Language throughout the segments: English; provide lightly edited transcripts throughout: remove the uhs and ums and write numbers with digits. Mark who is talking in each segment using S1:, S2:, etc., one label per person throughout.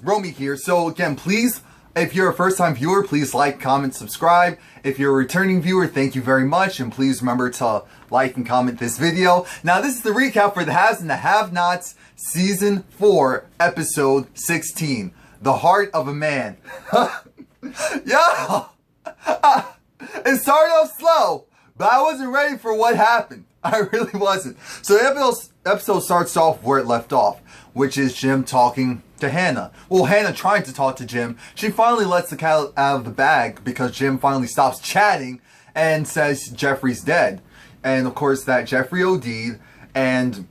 S1: Romie here. So again, please, if you're a first-time viewer, please like, comment, subscribe. If you're a returning viewer, thank you very much. And please remember to like and comment this video. Now, this is the recap for the Haves and the Have-Nots, Season 4, Episode 16. The Heart of a Man. Yo! It started off slow, but I wasn't ready for what happened. I really wasn't. So the episode starts off where it left off, which is Jim talking to Hannah. Well, Hannah trying to talk to Jim. She finally lets the cat out of the bag because Jim finally stops chatting and says Jeffrey's dead. And of course that Jeffrey OD'd, and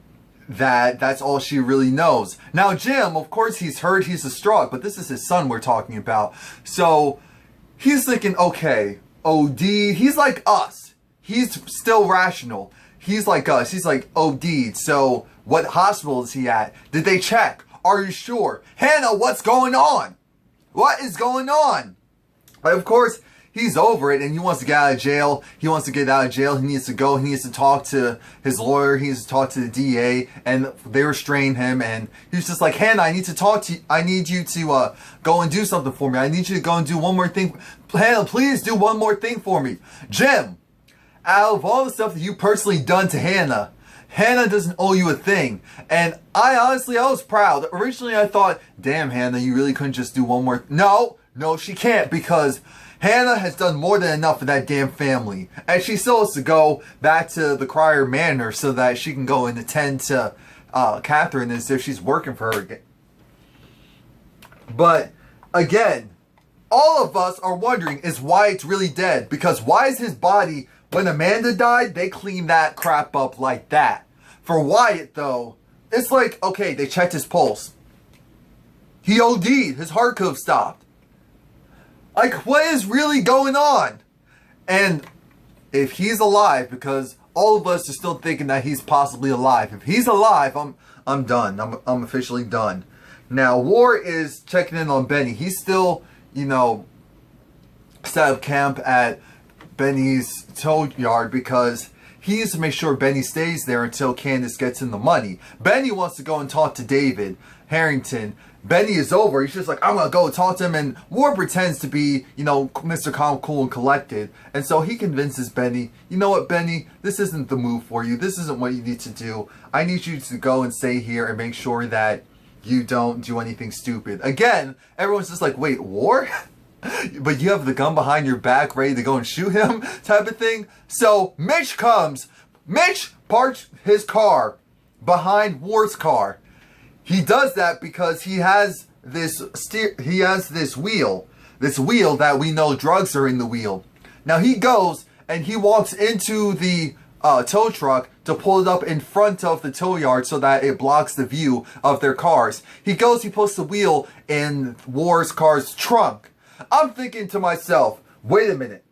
S1: that's all she really knows. Now Jim, of course he's hurt, he's distraught, but this is his son we're talking about. So he's thinking, okay, OD, he's like us. He's still rational. He's like us. He's like OD'd. So what hospital is he at? Did they check? Are you sure? Hannah, what's going on? What is going on? But of course, he's over it and he wants to get out of jail. He wants to get out of jail. He needs to go. He needs to talk to his lawyer. He needs to talk to the DA, and they restrain him. And he's just like, Hannah, I need to talk to you. I need you to go and do something for me. I need you to go and do one more thing. Hannah, please do one more thing for me. Jim, out of all the stuff that you personally done to Hannah, Hannah doesn't owe you a thing. And I was proud. Originally I thought, damn Hannah, you really couldn't just do one more. No, she can't, because Hannah has done more than enough for that damn family. And she still has to go back to the Crier Manor so that she can go and attend to Catherine as if she's working for her again. But again, all of us are wondering, is Wyatt really dead? Because why is his body, when Amanda died, they cleaned that crap up like that. For Wyatt, though, it's like, okay, they checked his pulse. He OD'd. His heart could have stopped. Like, what is really going on? And if he's alive, because all of us are still thinking that he's possibly alive. If he's alive, I'm done. I'm officially done. Now, War is checking in on Benny. He's still, set up camp at Benny's tow yard because he needs to make sure Benny stays there until Candace gets in the money. Benny wants to go and talk to David Harrington. Benny is over. He's just like, I'm going to go talk to him. And War pretends to be, Mr. Calm, cool, and collected. And so he convinces Benny, you know what, Benny? This isn't the move for you. This isn't what you need to do. I need you to go and stay here and make sure that you don't do anything stupid. Again, everyone's just like, wait, War? But you have the gun behind your back ready to go and shoot him type of thing. So Mitch comes. Mitch parks his car behind War's car. He does that because he has this wheel that we know drugs are in the wheel. Now he goes and he walks into the tow truck to pull it up in front of the tow yard so that it blocks the view of their cars. He goes, he puts the wheel in War's car's trunk. I'm thinking to myself, wait a minute.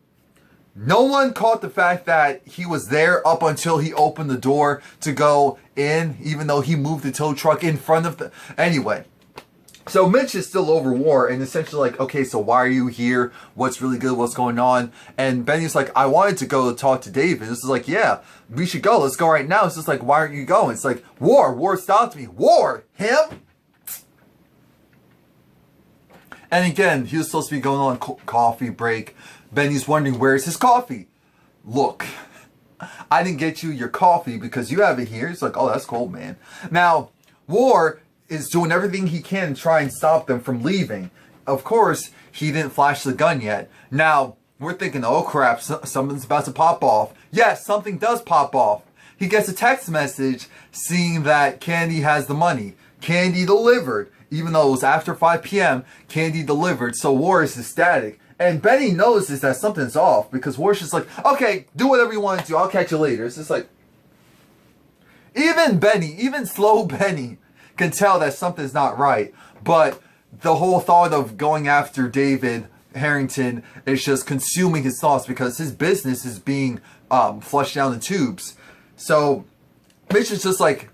S1: No one caught the fact that he was there up until he opened the door to go in, even though he moved the tow truck in front of the... Anyway, so Mitch is still over War and essentially like, okay, so why are you here? What's really good? What's going on? And Benny's like, I wanted to go talk to David. This is like, yeah, we should go. Let's go right now. It's just like, why aren't you going? It's like, War stopped me. War? Him? And again, he was supposed to be going on coffee break. Benny's wondering, where's his coffee? Look, I didn't get you your coffee because you have it here. He's like, oh, that's cold, man. Now, War is doing everything he can to try and stop them from leaving. Of course, he didn't flash the gun yet. Now, we're thinking, oh crap, something's about to pop off. Yes, something does pop off. He gets a text message seeing that Candy has the money. Candy delivered. Even though it was after 5 p.m., Candy delivered, so War is ecstatic. And Benny notices that something's off because War's just like, okay, do whatever you want to do. I'll catch you later. It's just like, even Benny, even slow Benny can tell that something's not right. But the whole thought of going after David Harrington is just consuming his thoughts because his business is being flushed down the tubes. So Mitch is just like,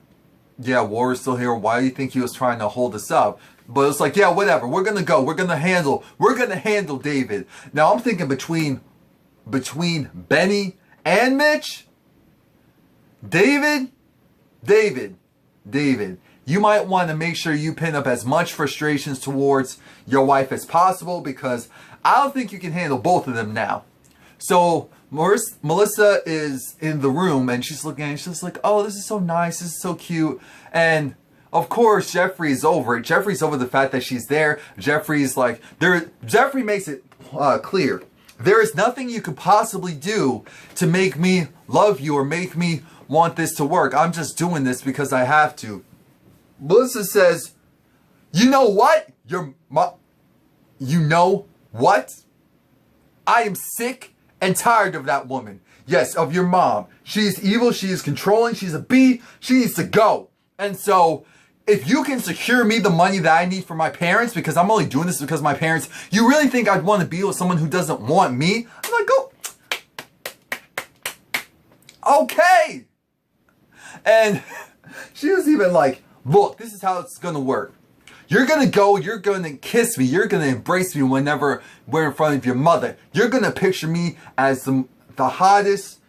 S1: yeah, War is still here. Why do you think he was trying to hold us up? But it's like, yeah, whatever. We're going to go. We're going to handle David. Now, I'm thinking between Benny and Mitch, David, you might want to make sure you pin up as much frustrations towards your wife as possible, because I don't think you can handle both of them now. So Melissa is in the room and she's looking at it, she's like, oh, this is so nice, this is so cute. And of course, Jeffrey's over it. Jeffrey's over the fact that she's there. Jeffrey's like, Jeffrey makes it clear. There is nothing you could possibly do to make me love you or make me want this to work. I'm just doing this because I have to. Melissa says, you know what? You know what? I am sick and tired of that woman. Yes, of your mom. She is evil. She is controlling. She's a bee. She needs to go. And so, if you can secure me the money that I need for my parents, because I'm only doing this because my parents, you really think I'd want to be with someone who doesn't want me? I'm like, go. Okay. And she was even like, look, this is how it's going to work. You're going to go, you're going to kiss me, you're going to embrace me whenever we're in front of your mother. You're going to picture me as the hottest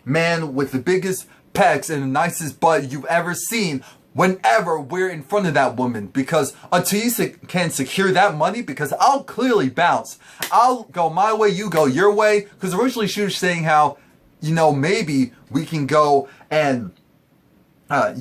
S1: man with the biggest pecs and the nicest butt you've ever seen whenever we're in front of that woman. Because until you can secure that money, because I'll clearly bounce. I'll go my way, you go your way. Because originally she was saying how, you know, maybe we can go and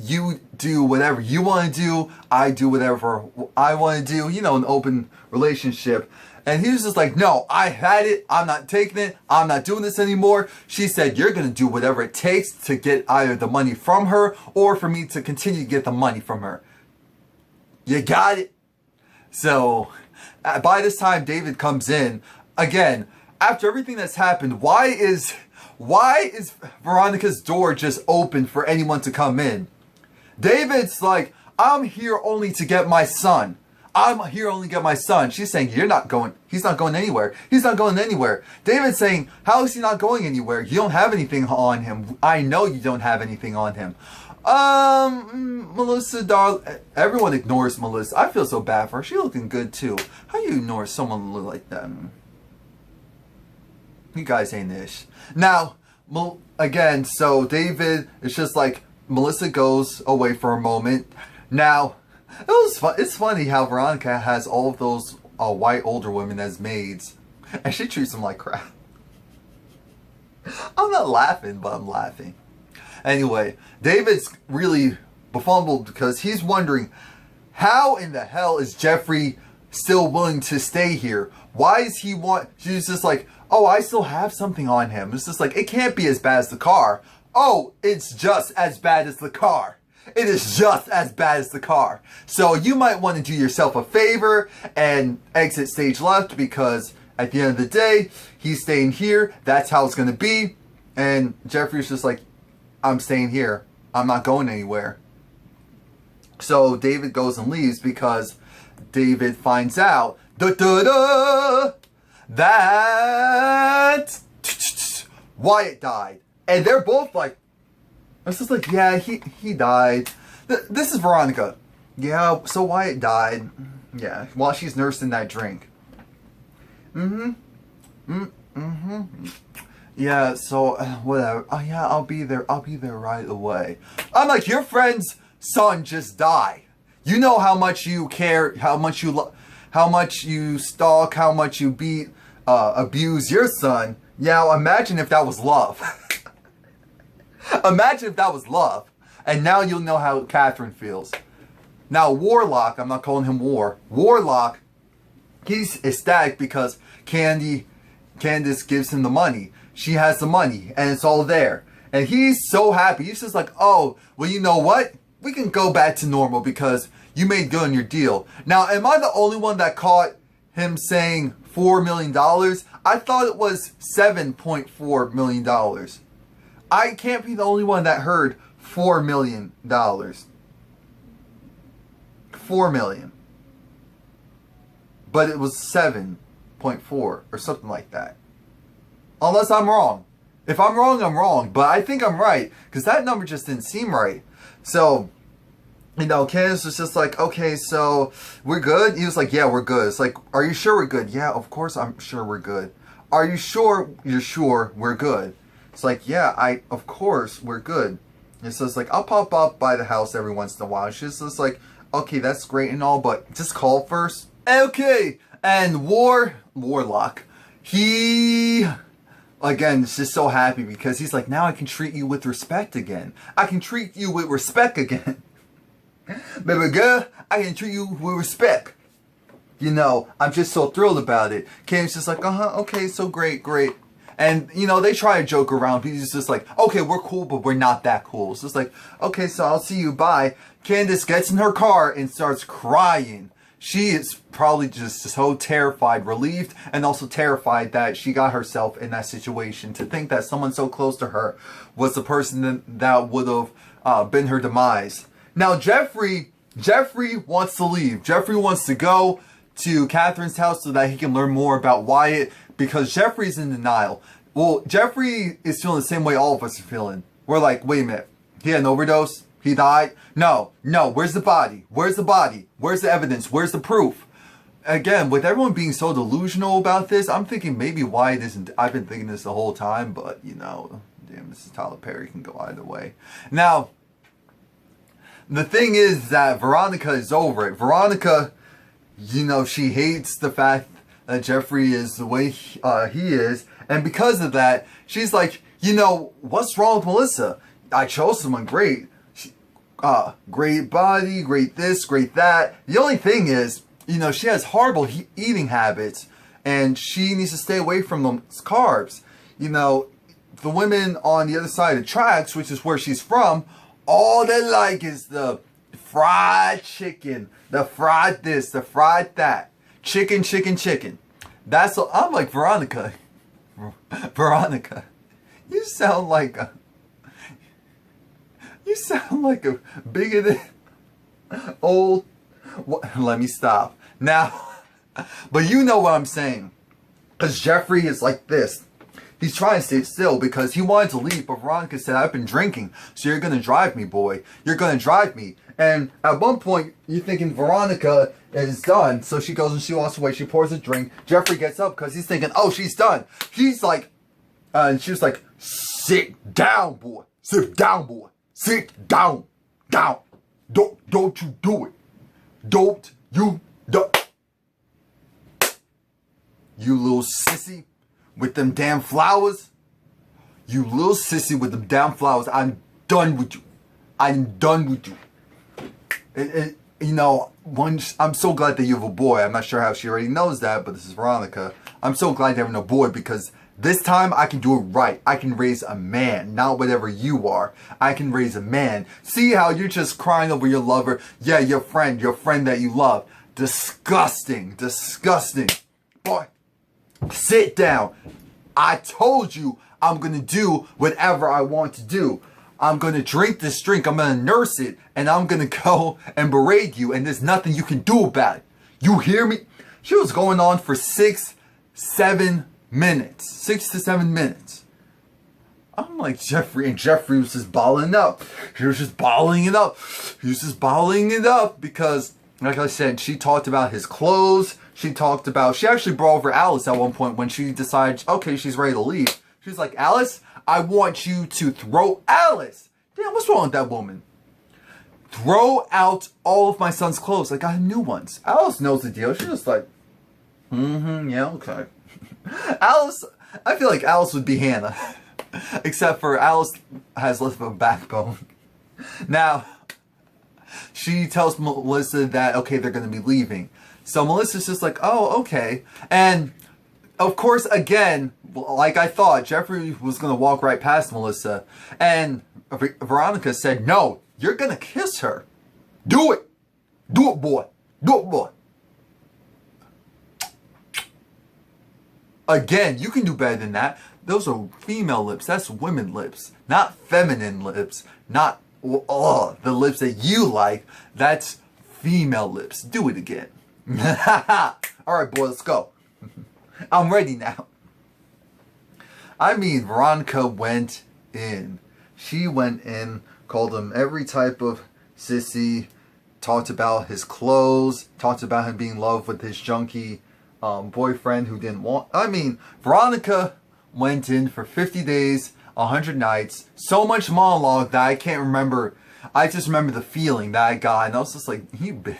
S1: you do whatever you want to do, I do whatever I want to do, you know, an open relationship. And he was just like, no, I had it, I'm not taking it, I'm not doing this anymore. She said, you're going to do whatever it takes to get either the money from her or for me to continue to get the money from her. You got it? So, by this time David comes in, again, after everything that's happened, why is Veronica's door just open for anyone to come in? David's like, I'm here only to get my son. I'm here only to get my son. She's saying, you're not going. He's not going anywhere. He's not going anywhere. David's saying, how is he not going anywhere? You don't have anything on him. I know you don't have anything on him. Melissa, darling, everyone ignores Melissa. I feel so bad for her. She's looking good too. How you ignore someone like that? You guys ain't ish. Now, again, so David is just like, Melissa goes away for a moment. Now, it's funny how Veronica has all of those white older women as maids, and she treats them like crap. I'm not laughing, but I'm laughing. Anyway, David's really befuddled because he's wondering, how in the hell is Jeffrey still willing to stay here? Why is he she's just like, oh, I still have something on him. It's just like, it can't be as bad as the car. Oh, it's just as bad as the car. It is just as bad as the car. So you might want to do yourself a favor and exit stage left, because at the end of the day, he's staying here. That's how it's going to be. And Jeffrey's just like, I'm staying here. I'm not going anywhere. So David goes and leaves because David finds out that Wyatt died. And they're both like, it's just like, yeah, he died. This is Veronica. Yeah, so Wyatt died. Yeah, while she's nursing that drink. Yeah, so whatever. Oh yeah, I'll be there. I'll be there right away. I'm like, your friend's son just died. You know how much you care, how much you stalk, how much you beat, abuse your son. Yeah, imagine if that was love. Imagine if that was love. And now you'll know how Catherine feels. Now, Warlock, I'm not calling him War. Warlock, he's ecstatic because Candace gives him the money. She has the money, and it's all there. And he's so happy. He's just like, oh, well, you know what? We can go back to normal because you made good on your deal. Now, am I the only one that caught him saying $4 million? I thought it was $7.4 million. I can't be the only one that heard $4 million. $4 million. But it was 7.4 or something like that. Unless I'm wrong. If I'm wrong, I'm wrong. But I think I'm right, because that number just didn't seem right. So, you know, Candace was just like, okay, so we're good? He was like, yeah, we're good. It's like, are you sure we're good? Yeah, of course I'm sure we're good. Are you sure you're sure we're good? It's like, yeah, of course we're good. It's just like, I'll pop up by the house every once in a while. She's just like, okay, that's great and all, but just call first. Okay, and Warlock, he, again, is just so happy because he's like, now I can treat you with respect again. I can treat you with respect again. Baby girl, I can treat you with respect. You know, I'm just so thrilled about it. Kane's just like, okay, so great. And, you know, they try to joke around. He's just like, okay, we're cool, but we're not that cool. So it's like, okay, so I'll see you, bye. Candace gets in her car and starts crying. She is probably just so terrified, relieved, and also terrified that she got herself in that situation. To think that someone so close to her was the person that would have been her demise. Now, Jeffrey wants to leave. Jeffrey wants to go to Catherine's house so that he can learn more about Wyatt, because Jeffrey's in denial. Well, Jeffrey is feeling the same way all of us are feeling. We're like, wait a minute, he had an overdose? He died? No, where's the body? Where's the body? Where's the evidence? Where's the proof? Again, with everyone being so delusional about this, I'm thinking maybe Wyatt isn't. I've been thinking this the whole time, but, you know, damn, Mrs. Tyler Perry can go either way. Now, the thing is that Veronica is over it. Veronica, you know, she hates the fact that Jeffrey is the way he is. And because of that, she's like, you know, what's wrong with Melissa? I chose someone great. Great body, great this, great that. The only thing is, you know, she has horrible eating habits. And she needs to stay away from those carbs. You know, the women on the other side of the tracks, which is where she's from, all they like is the fried chicken, the fried this, the fried that. Chicken. That's what I'm like, Veronica, you sound like a bigoted old, let me stop. Now, but you know what I'm saying. Because Jeffrey is like this. He's trying to stay still because he wanted to leave, but Veronica said, I've been drinking, so you're going to drive me, boy. You're going to drive me. And at one point, you're thinking Veronica is done, so she goes and she walks away. She pours a drink. Jeffrey gets up because he's thinking, oh, she's done. He's like, and she was like, sit down, boy. Sit down, boy. Sit down. Down. Don't you do it. Don't you do it. You little sissy. With them damn flowers. You little sissy with them damn flowers. I'm done with you. I'm done with you. You know, I'm so glad that you have a boy. I'm not sure how she already knows that, but this is Veronica. I'm so glad you're having a boy because this time I can do it right. I can raise a man, not whatever you are. I can raise a man. See how you're just crying over your lover. Yeah, your friend that you love. Disgusting. Boy. Sit down. I told you I'm going to do whatever I want to do. I'm going to drink this drink. I'm going to nurse it. And I'm going to go and berate you. And there's nothing you can do about it. You hear me? She was going on for 6-7 minutes. 6 to 7 minutes. I'm like Jeffrey. And Jeffrey was just balling up. He was just balling it up. Because, like I said, she talked about his clothes. She actually brought over Alice at one point when she decided, okay, she's ready to leave. She's like, Alice, I want you to throw Alice. Damn, what's wrong with that woman? Throw out all of my son's clothes. I got him new ones. Alice knows the deal. She's just like, yeah, okay. Alice, I feel like Alice would be Hannah. Except for Alice has less of a backbone. Now, she tells Melissa that, okay, they're going to be leaving. So Melissa's just like, oh, okay. And, of course, again, like I thought, Jeffrey was going to walk right past Melissa. And Veronica said, no, you're going to kiss her. Do it. Do it, boy. Do it, boy. Again, you can do better than that. Those are female lips. That's women lips. Not feminine lips. Not the lips that you like. That's female lips. Do it again. Alright, boy, let's go. I'm ready now. I mean, Veronica went in. She went in, called him every type of sissy, talked about his clothes, talked about him being in love with his junkie boyfriend who didn't want... I mean, Veronica went in for 50 days 100 Nights. So much monologue that I can't remember. I just remember the feeling that I got, and I was just like, you bitch.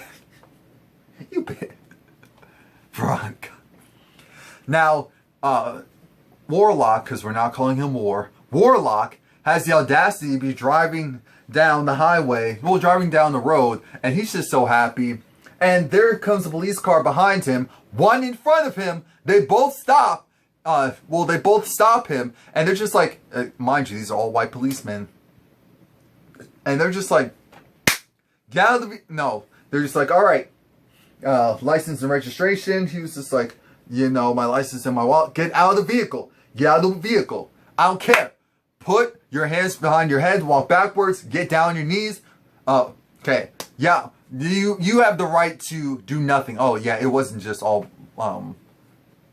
S1: You bitch. Veronica. Now, Warlock, because we're now calling him Warlock has the audacity to be driving down the highway, well, driving down the road, and he's just so happy. And there comes a police car behind him, one in front of him. They both stop. They both stop him, and they're just like, mind you, these are all white policemen. And they're just like, get out of the... No, they're just like, all right, license and registration. He was just like, you know, my license and my wallet. Get out of the vehicle. Get out of the vehicle. I don't care. Put your hands behind your head. Walk backwards. Get down on your knees. Okay. Yeah. You have the right to do nothing. Oh, yeah. It wasn't just all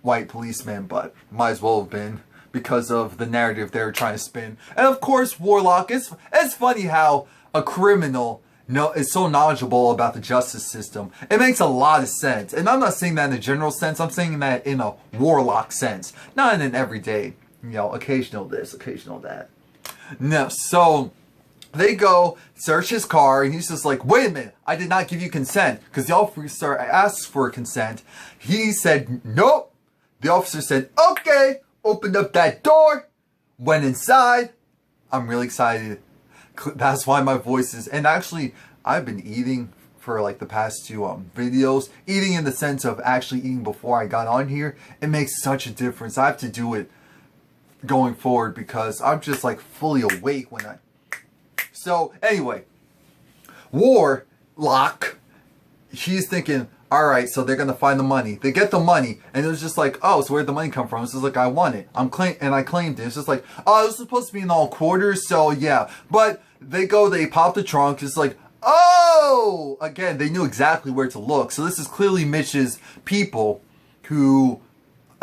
S1: white policemen, but might as well have been because of the narrative they were trying to spin. And of course, Warlock. It's funny how a criminal is so knowledgeable about the justice system. It makes a lot of sense. And I'm not saying that in a general sense. I'm saying that in a Warlock sense. Not in an everyday, you know, occasional this, occasional that. No, so they go search his car, and he's just like, wait a minute, I did not give you consent. Because the officer asks for consent. He said, nope. The officer said, okay. Opened up that door. Went inside. I'm really excited. That's why my voice is... And actually, I've been eating for like the past two videos. Eating in the sense of actually eating before I got on here. It makes such a difference. I have to do it going forward because I'm just like fully awake when I... So, anyway. Warlock. He's thinking, alright, so they're gonna find the money. They get the money, and it was just like, oh, so where'd the money come from? It's just like, I won it. I claimed it. It's just like, oh, it was supposed to be in all quarters, so yeah. But they pop the trunk. It's like, oh! Again, they knew exactly where to look. So this is clearly Mitch's people who,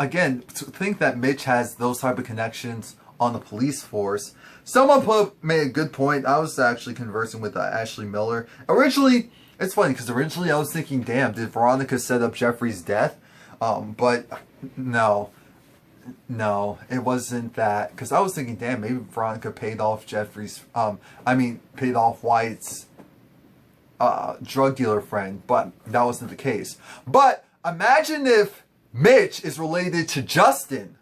S1: again, think that Mitch has those type of connections on the police force. Someone made a good point. I was actually conversing with Ashley Miller. Originally, it's funny because originally I was thinking, damn, did Veronica set up Jeffrey's death? But no, it wasn't that. Because I was thinking, damn, maybe Veronica paid off paid off Wyatt's drug dealer friend. But that wasn't the case. But imagine if Mitch is related to Justin.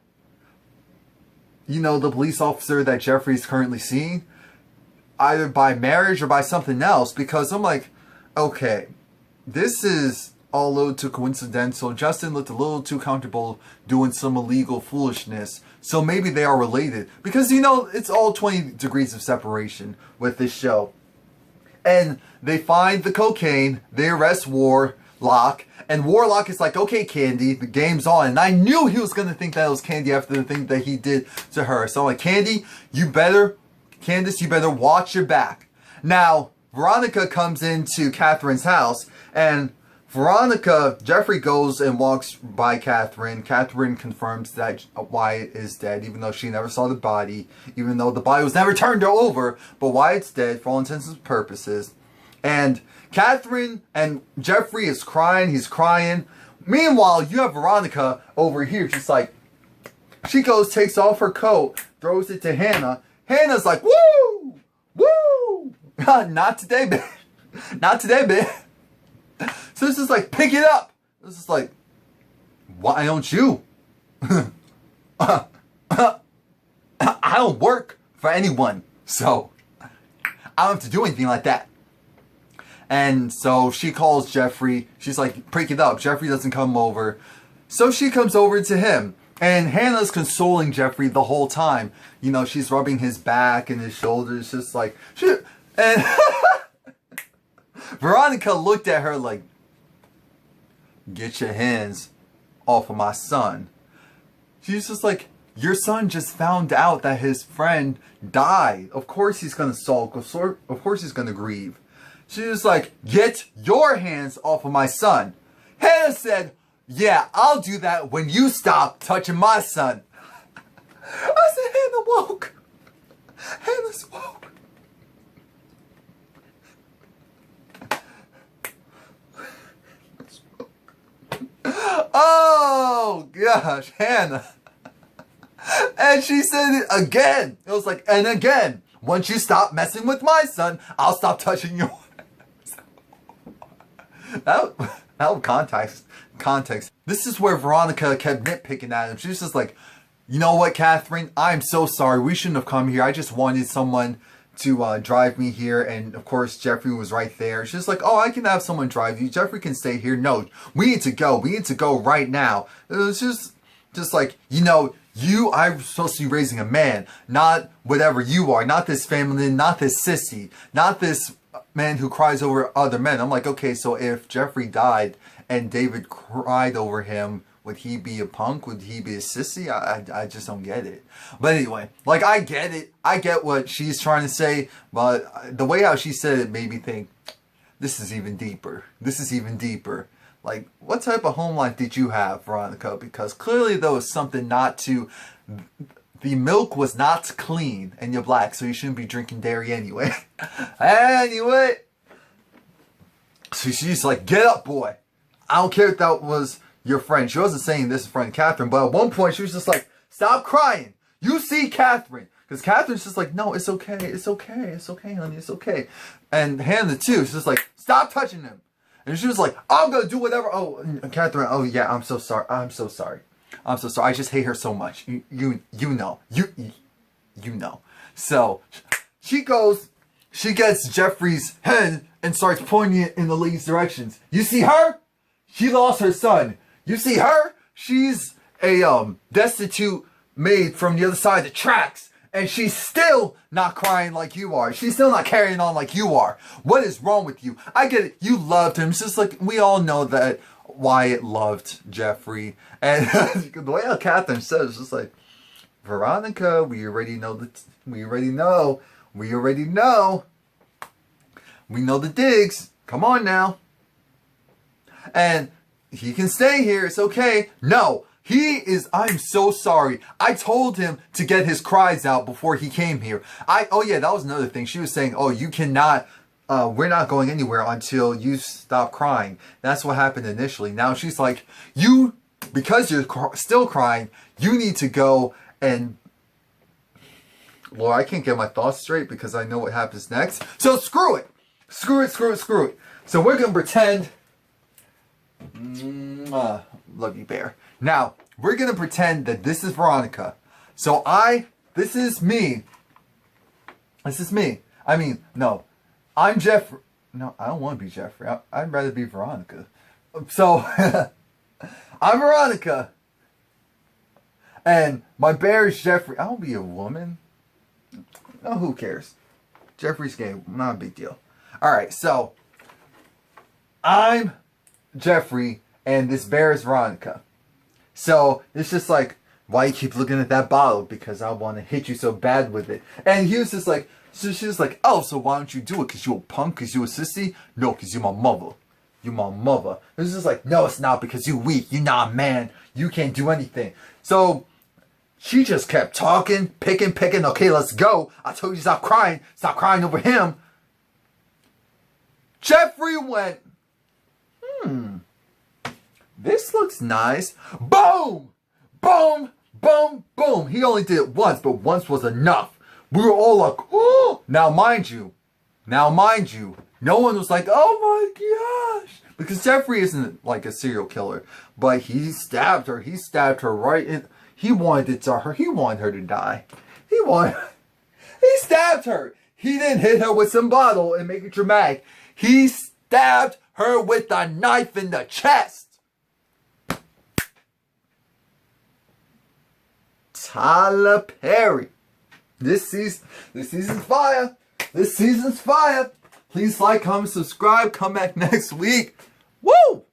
S1: You know, the police officer that Jeffrey's currently seeing. Either by marriage or by something else. Because I'm like, okay, this is all a little too coincidental. Justin looked a little too comfortable doing some illegal foolishness. So maybe they are related. Because, you know, it's all 20 degrees of separation with this show. And they find the cocaine. They arrest Warlock. And Warlock is like, okay, Candy, the game's on. And I knew he was going to think that it was Candy after the thing that he did to her. So I'm like, Candice, you better watch your back. Now, Veronica comes into Catherine's house, and Jeffrey goes and walks by Catherine. Catherine confirms that Wyatt is dead, even though she never saw the body, even though the body was never turned over, but Wyatt's dead for all intents and purposes. And Catherine and Jeffrey is crying, he's crying. Meanwhile, you have Veronica over here, just like, she goes, takes off her coat, throws it to Hannah. Hannah's like, woo! Woo! Not today, bitch. Not today, bitch. So it's just like, pick it up. It's just like, why don't you? I don't work for anyone, so I don't have to do anything like that. And so she calls Jeffrey. She's like, pick it up. Jeffrey doesn't come over. So she comes over to him. And Hannah's consoling Jeffrey the whole time. You know, she's rubbing his back and his shoulders. Just like, shit. And Veronica looked at her like, get your hands off of my son. She's just like, your son just found out that his friend died. Of course he's going to sulk. Of course he's going to grieve. She's like, get your hands off of my son. Hannah said, yeah, I'll do that when you stop touching my son. I said, Hannah woke. Hannah's woke. Oh, gosh, Hannah. And she said it again. It was like, and again, once you stop messing with my son, I'll stop touching yours. That context. This is where Veronica kept nitpicking at him. She was just like, you know what, Catherine? I'm so sorry. We shouldn't have come here. I just wanted someone to drive me here. And of course, Jeffrey was right there. She's like, oh, I can have someone drive you. Jeffrey can stay here. No, we need to go. We need to go right now. It was just like, you know, I'm supposed to be raising a man, not whatever you are, not this feminine, not this sissy, not this man who cries over other men. I'm like, okay, so if Jeffrey died and David cried over him, would he be a punk? Would he be a sissy? I just don't get it. But anyway, like, I get it. I get what she's trying to say, but the way how she said it made me think, this is even deeper. This is even deeper. Like, what type of home life did you have, Veronica? Because clearly there was something not to... The milk was not clean, and you're black, so you shouldn't be drinking dairy anyway. Anyway. So she's like, get up, boy. I don't care if that was your friend. She wasn't saying this friend, Catherine, but at one point she was just like, stop crying. You see Catherine. Because Catherine's just like, no, it's okay. It's okay. It's okay, honey. It's okay. And Hannah, too, she's just like, stop touching him. And she was like, I'm going to do whatever. Oh, Catherine, oh, yeah, I'm so sorry. I'm so sorry. I'm so sorry. I just hate her so much. You know. You know. So, she goes, she gets Jeffrey's head and starts pointing it in the lady's directions. You see her? She lost her son. You see her? She's a destitute maid from the other side of the tracks. And she's still not crying like you are. She's still not carrying on like you are. What is wrong with you? I get it. You loved him. It's just like, we all know that Wyatt loved Jeffrey. And the way how Catherine says, it's just like, Veronica, we already know. We know the digs. Come on now. And he can stay here. It's okay. No. I'm so sorry. I told him to get his cries out before he came here. Oh yeah, that was another thing. She was saying, oh, you cannot, we're not going anywhere until you stop crying. That's what happened initially. Now she's like, because you're still crying, you need to go and, well, I can't get my thoughts straight because I know what happens next. So screw it. Screw it. So we're going to pretend, Lucky Bear. Now, we're going to pretend that this is Veronica. So this is me. I mean, no, I'm Jeffrey. No, I don't want to be Jeffrey. I'd rather be Veronica. So, I'm Veronica. And my bear is Jeffrey. I'll be a woman. No, who cares? Jeffrey's gay. Not a big deal. Alright, so, I'm Jeffrey, and this bear is Veronica. So, it's just like, why you keep looking at that bottle? Because I want to hit you so bad with it. And he was just like, so she was like, oh, so why don't you do it? Because you a punk? Because you a sissy? No, because you're my mother. You're my mother. It was just like, no, it's not, because you weak. You're not a man. You can't do anything. So, she just kept talking, picking. Okay, let's go. I told you stop crying. Stop crying over him. Jeffrey went, this looks nice. Boom! Boom! Boom! Boom! He only did it once, but once was enough. We were all like, oh! Now mind you, no one was like, oh my gosh! Because Jeffrey isn't like a serial killer, but he stabbed her. He stabbed her right in. He wanted it to her. He wanted her to die. He stabbed her. He didn't hit her with some bottle and make it dramatic. He stabbed her with a knife in the chest. Tyler Perry. This season's fire. This season's fire. Please like, comment, subscribe. Come back next week. Woo!